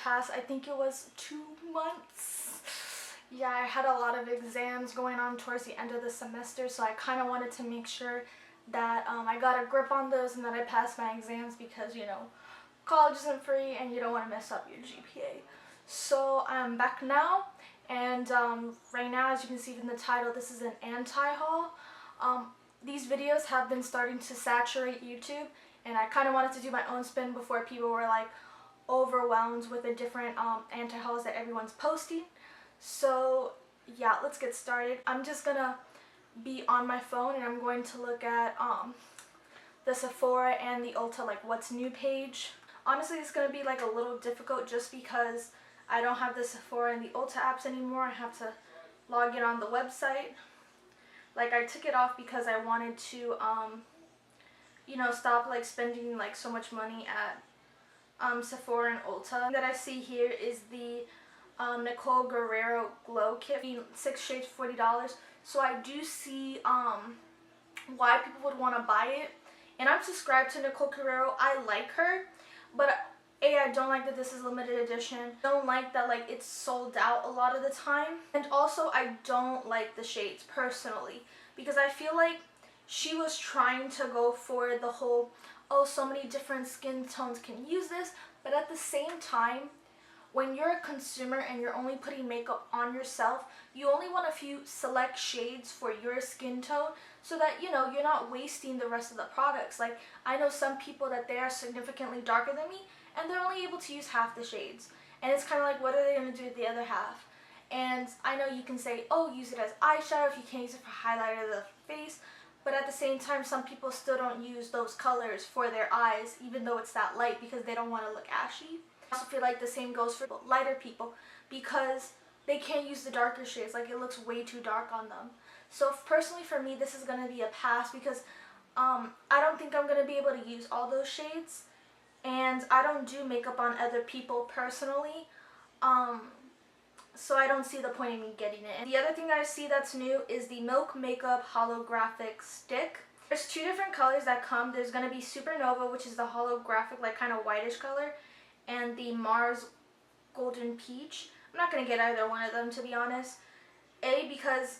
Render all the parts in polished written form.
past, I think it was 2 months. Yeah, I had a lot of exams going on towards the end of the semester, so I kind of wanted to make sure that I got a grip on those and that I passed my exams because, you know, college isn't free and you don't want to mess up your GPA. So I'm back now, and right now, as you can see from the title, this is an anti-haul. These videos have been starting to saturate YouTube, and I kind of wanted to do my own spin before people were like overwhelmed with the different anti-hauls that everyone's posting. So yeah, let's get started. I'm just gonna be on my phone and I'm going to look at the Sephora and the Ulta like what's new page. Honestly, it's gonna be like a little difficult just because I don't have the Sephora and the Ulta apps anymore. I have to log in on the website. Like, I took it off because I wanted to you know, stop like spending like so much money at Sephora and Ulta. That I see here is the Nicole Guerrero Glow Kit, 6 shades, $40. So I do see why people would want to buy it. And I'm subscribed to Nicole Guerrero. I like her, but I don't like that this is limited edition. Don't like that like it's sold out a lot of the time. And also I don't like the shades personally, because I feel like she was trying to go for the whole, oh, so many different skin tones can use this, but at the same time, when you're a consumer and you're only putting makeup on yourself, you only want a few select shades for your skin tone so that, you know, you're not wasting the rest of the products. Like, I know some people that they are significantly darker than me and they're only able to use half the shades. And it's kind of like, what are they going to do with the other half? And I know you can say, oh, use it as eyeshadow if you can't use it for highlighter of the face. But at the same time, some people still don't use those colors for their eyes, even though it's that light, because they don't want to look ashy. I also feel like the same goes for lighter people because they can't use the darker shades. Like, it looks way too dark on them. So personally for me, this is going to be a pass because I don't think I'm going to be able to use all those shades. And I don't do makeup on other people personally. So I don't see the point in me getting it. And the other thing I see that's new is the Milk Makeup Holographic Stick. There's 2 different colors that come. There's going to be Supernova, which is the holographic, like kind of whitish color, and the Mars Golden Peach. I'm not going to get either one of them, to be honest. Because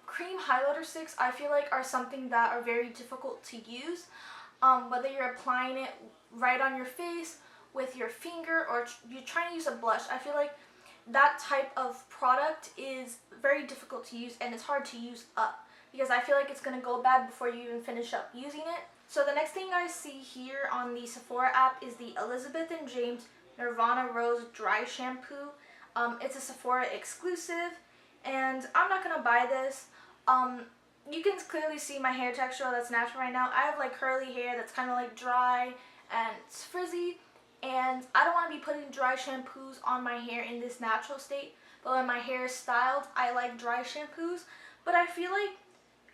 cream highlighter sticks, I feel like, are something that are very difficult to use. Whether you're applying it right on your face with your finger or you're trying to use a blush, I feel like that type of product is very difficult to use and it's hard to use up because I feel like it's going to go bad before you even finish up using it. So the next thing I see here on the Sephora app is the Elizabeth & James Nirvana Rose Dry Shampoo. It's a Sephora exclusive and I'm not going to buy this. You can clearly see my hair texture that's natural right now. I have like curly hair that's kind of like dry and it's frizzy. And I don't want to be putting dry shampoos on my hair in this natural state. But when my hair is styled, I like dry shampoos. But I feel like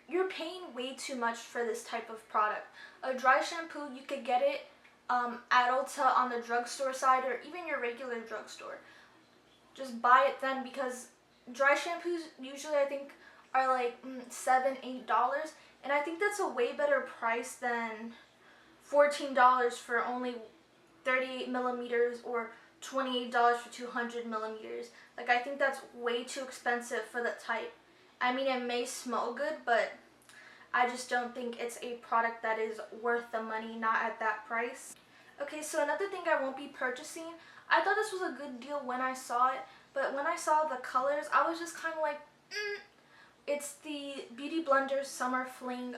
you're paying way too much for this type of product. A dry shampoo, you could get it at Ulta on the drugstore side or even your regular drugstore. Just buy it then, because dry shampoos usually I think are like $7, $8. And I think that's a way better price than $14 for only 38 millimeters or $28 for 200 millimeters. Like, I think that's way too expensive for the type. I mean, it may smell good, but I just don't think it's a product that is worth the money, not at that price. Okay, so another thing I won't be purchasing, I thought this was a good deal when I saw it, but when I saw the colors, I was just kind of like, It's the Beauty Blender Summer Fling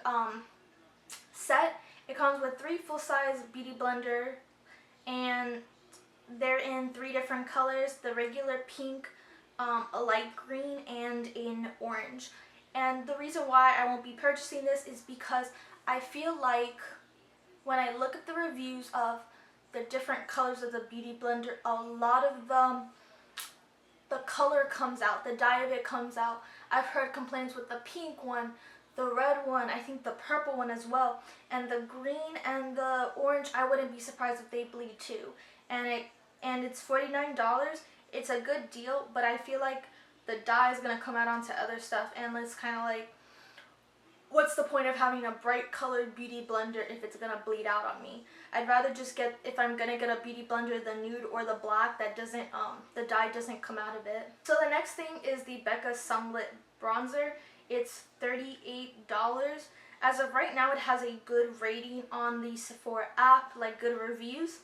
set. It comes with 3 full-size Beauty Blender, and they're in 3 different colors: the regular pink, a light green, and an orange. And the reason why I won't be purchasing this is because I feel like when I look at the reviews of the different colors of the Beauty Blender, a lot of them, the color comes out, the dye of it comes out. I've heard complaints with the pink one, the red one, I think the purple one as well, and the green and the orange. I wouldn't be surprised if they bleed too. And it's $49. It's a good deal, but I feel like the dye is gonna come out onto other stuff, and it's kind of like, what's the point of having a bright colored beauty blender if it's gonna bleed out on me? I'd rather just get, if I'm gonna get a beauty blender, the nude or the black that doesn't, the dye doesn't come out of it. So the next thing is the Becca Sunlit Bronzer. It's $38. As of right now, it has a good rating on the Sephora app, like good reviews.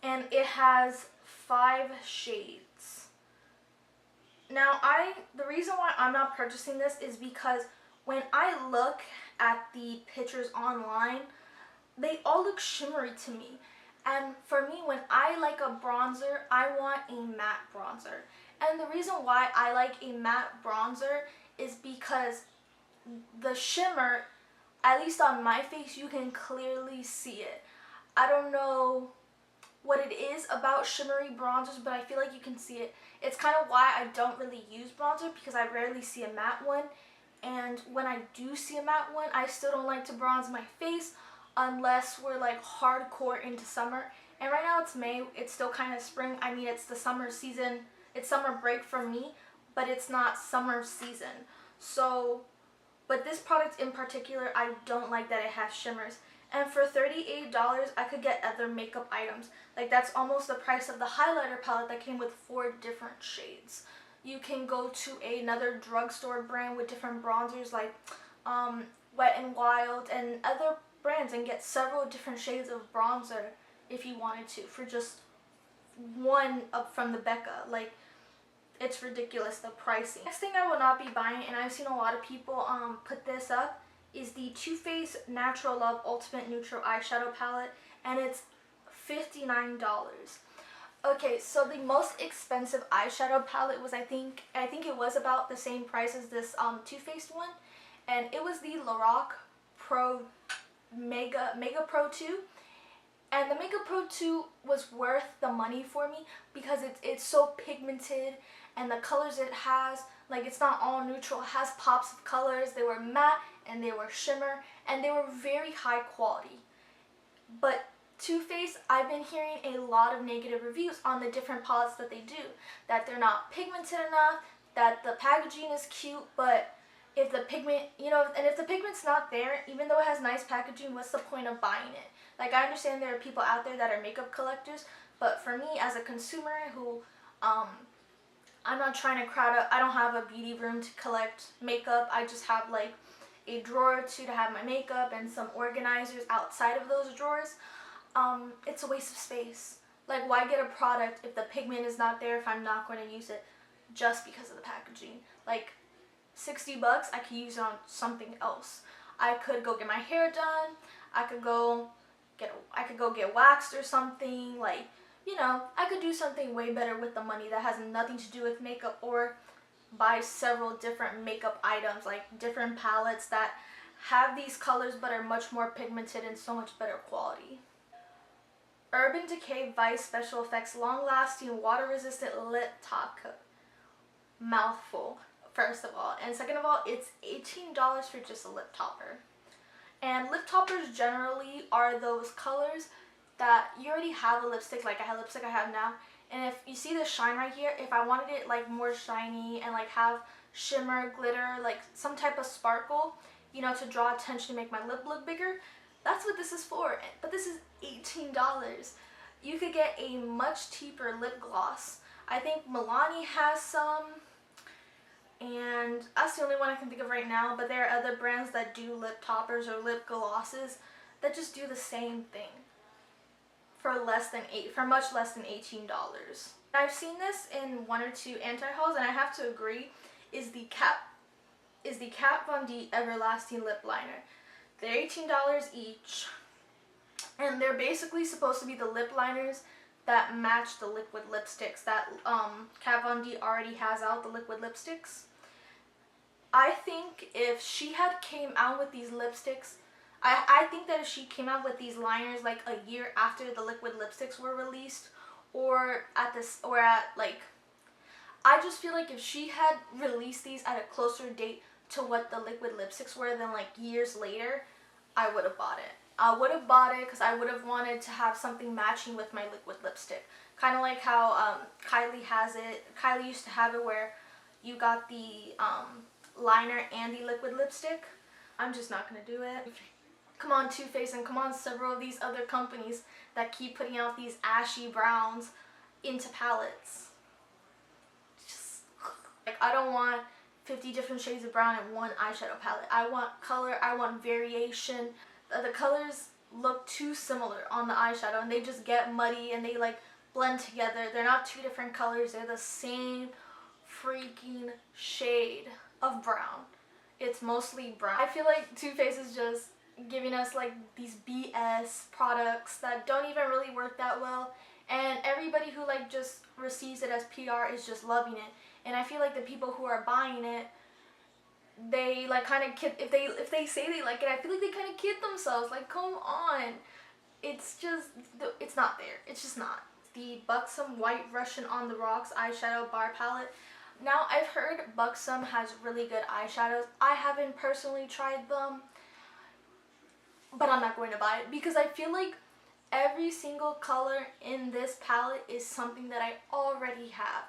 And it has 5 shades. Now, the reason why I'm not purchasing this is because when I look at the pictures online, they all look shimmery to me. And for me, when I like a bronzer, I want a matte bronzer. And the reason why I like a matte bronzer is because the shimmer, at least on my face, you can clearly see it. I don't know what it is about shimmery bronzers, but I feel like you can see it. It's kind of why I don't really use bronzer, because I rarely see a matte one. And when I do see a matte one, I still don't like to bronze my face unless we're like hardcore into summer. And right now it's May, it's still kind of spring. I mean, it's the summer season, it's summer break for me, but it's not summer season. So, but this product in particular, I don't like that it has shimmers. And for $38, I could get other makeup items. Like, that's almost the price of the highlighter palette that came with 4 different shades. You can go to another drugstore brand with different bronzers like Wet n Wild and other brands and get several different shades of bronzer if you wanted to for just one up from the Becca. Like, it's ridiculous, the pricing. Next thing I will not be buying, and I've seen a lot of people put this up, is the Too Faced Natural Love Ultimate Neutral Eyeshadow Palette, and it's $59. Okay, so the most expensive eyeshadow palette was I think it was about the same price as this Too Faced one, and it was the Lorac Pro Mega Pro 2. And the Mega Pro 2 was worth the money for me because it's so pigmented, and the colors it has, like, it's not all neutral, it has pops of colors. They were matte and they were shimmer and they were very high quality. But Too Faced, I've been hearing a lot of negative reviews on the different palettes that they do, that they're not pigmented enough, that the packaging is cute, but if the pigment, and if the pigment's not there, even though it has nice packaging, what's the point of buying it? Like, I understand there are people out there that are makeup collectors, but for me as a consumer who, I'm not trying to crowd up, I don't have a beauty room to collect makeup. I just have like a drawer or two to have my makeup and some organizers outside of those drawers. It's a waste of space. Like, why get a product if the pigment is not there, if I'm not going to use it just because of the packaging? Like, $60, I could use it on something else. I could go get my hair done. I could go get waxed or something. Like, I could do something way better with the money that has nothing to do with makeup, or buy several different makeup items, like different palettes that have these colors but are much more pigmented and so much better quality. Urban Decay Vice Special Effects Long Lasting Water Resistant Lip Top Coat. Mouthful, first of all. And second of all, it's $18 for just a lip topper. And lip toppers generally are those colors that you already have a lipstick, like a lipstick I have now. And if you see the shine right here, if I wanted it like more shiny and like have shimmer, glitter, like some type of sparkle, to draw attention to make my lip look bigger, that's what this is for. But this is $18. You could get a much cheaper lip gloss. I think Milani has some, and that's the only one I can think of right now, but there are other brands that do lip toppers or lip glosses that just do the same thing for much less than $18. I've seen this in 1 or 2 anti-hauls, and I have to agree, is the Kat Von D Everlasting Lip Liner. They're $18 each, and they're basically supposed to be the lip liners that match the liquid lipsticks that Kat Von D already has out, the liquid lipsticks. I think if she had came out with these lipsticks, I think that if she came out with these liners like a year after the liquid lipsticks were released, I just feel like if she had released these at a closer date to what the liquid lipsticks were than like years later, I would have bought it. I would have bought it because I would have wanted to have something matching with my liquid lipstick. Kind of like how Kylie has it. Kylie used to have it where you got the liner and the liquid lipstick. I'm just not gonna do it. Come on, Too Faced, and come on, several of these other companies that keep putting out these ashy browns into palettes. Just, like, I don't want 50 different shades of brown in one eyeshadow palette. I want color, I want variation. The colors look too similar on the eyeshadow, and they just get muddy and they like blend together. They're not two different colors, they're the same freaking shade of brown. It's mostly brown. I feel like Too Faced is just giving us like these BS products that don't even really work that well, and everybody who like just receives it as PR is just loving it. And I feel like the people who are buying it, they like kind of kid, if they say they like it, I feel like they kind of kid themselves. Like, come on, it's just, it's not there. It's just not. The Buxom White Russian on the Rocks eyeshadow bar palette. Now, I've heard Buxom has really good eyeshadows. I haven't personally tried them, but I'm not going to buy it because I feel like every single color in this palette is something that I already have.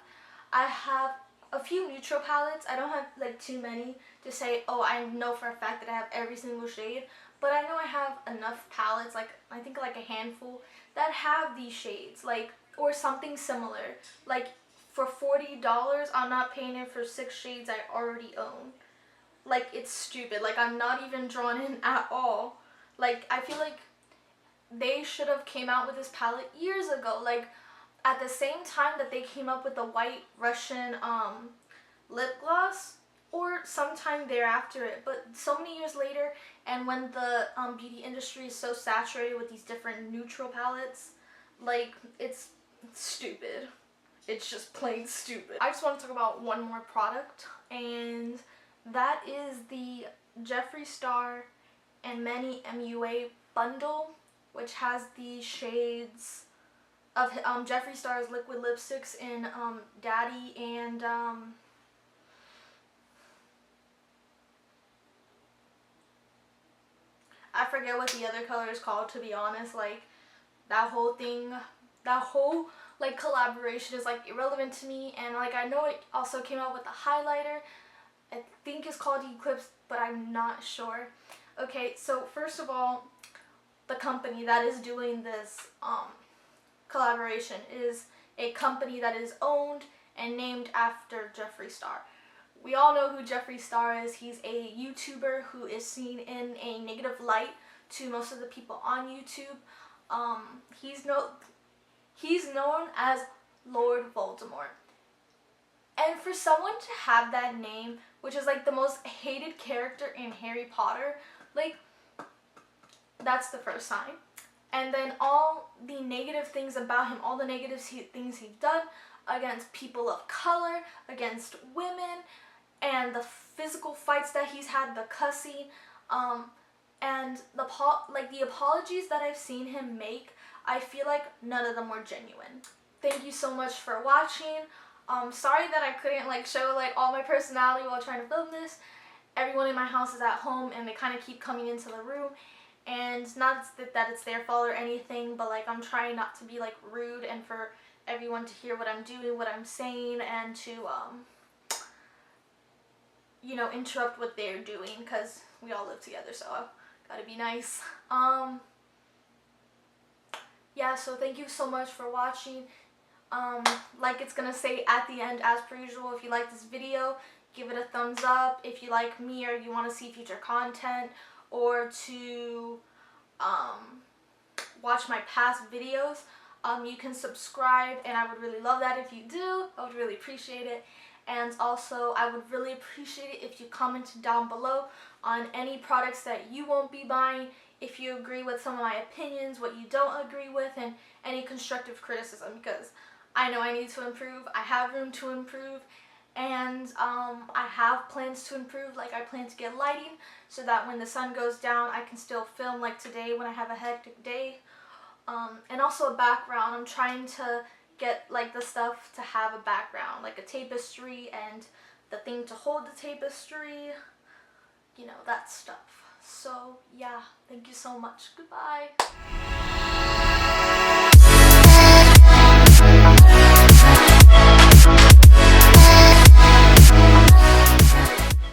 I have a few neutral palettes. I don't have like too many to say, oh, I know for a fact that I have every single shade, but I know I have enough palettes, like I think like a handful, that have these shades, like, or something similar. Like, for $40, I'm not paying it for 6 shades I already own. Like, it's stupid. Like, I'm not even drawn in at all. Like, I feel like they should have came out with this palette years ago. Like, at the same time that they came up with the White Russian lip gloss, or sometime thereafter it. But so many years later, and when the beauty industry is so saturated with these different neutral palettes, like, it's stupid. It's just plain stupid. I just want to talk about one more product, and that is the Jeffree Star and Many MUA bundle, which has the shades of Jeffree Star's liquid lipsticks in Daddy and I forget what the other color is called, to be honest. Like, that whole thing, that whole like collaboration is like irrelevant to me. And like, I know it also came out with a highlighter, I think it's called Eclipse, but I'm not sure. Okay, so first of all, the company that is doing this collaboration is a company that is owned and named after Jeffree Star. We all know who Jeffree Star is. He's a YouTuber who is seen in a negative light to most of the people on YouTube. He's known as Lord Voldemort. And for someone to have that name, which is like the most hated character in Harry Potter, like, that's the first sign. And then all the negative things about him, all the negative things he's done against people of color, against women, and the physical fights that he's had, the cussing, and the apologies that I've seen him make, I feel like none of them were genuine. Thank you so much for watching. Sorry that I couldn't like show like all my personality while trying to film this. Everyone in my house is at home and they kind of keep coming into the room, and not that it's their fault or anything, but like, I'm trying not to be like rude and for everyone to hear what I'm doing, what I'm saying, and to you know, interrupt what they're doing, because we all live together, so gotta be nice. Yeah, so thank you so much for watching. Like it's gonna say at the end, as per usual, if you like this video, give it a thumbs up. If you like me or you want to see future content, or to watch my past videos, you can subscribe, and I would really love that if you do. I would really appreciate it. And also, I would really appreciate it if you commented down below on any products that you won't be buying, if you agree with some of my opinions, what you don't agree with, and any constructive criticism, because I know I need to improve. I have room to improve, and I have plans to improve. Like, I plan to get lighting so that when the sun goes down, I can still film, like today when I have a hectic day. And also a background. I'm trying to get like the stuff to have a background, like a tapestry and the thing to hold the tapestry, you know, that stuff. So yeah, thank you so much. Goodbye.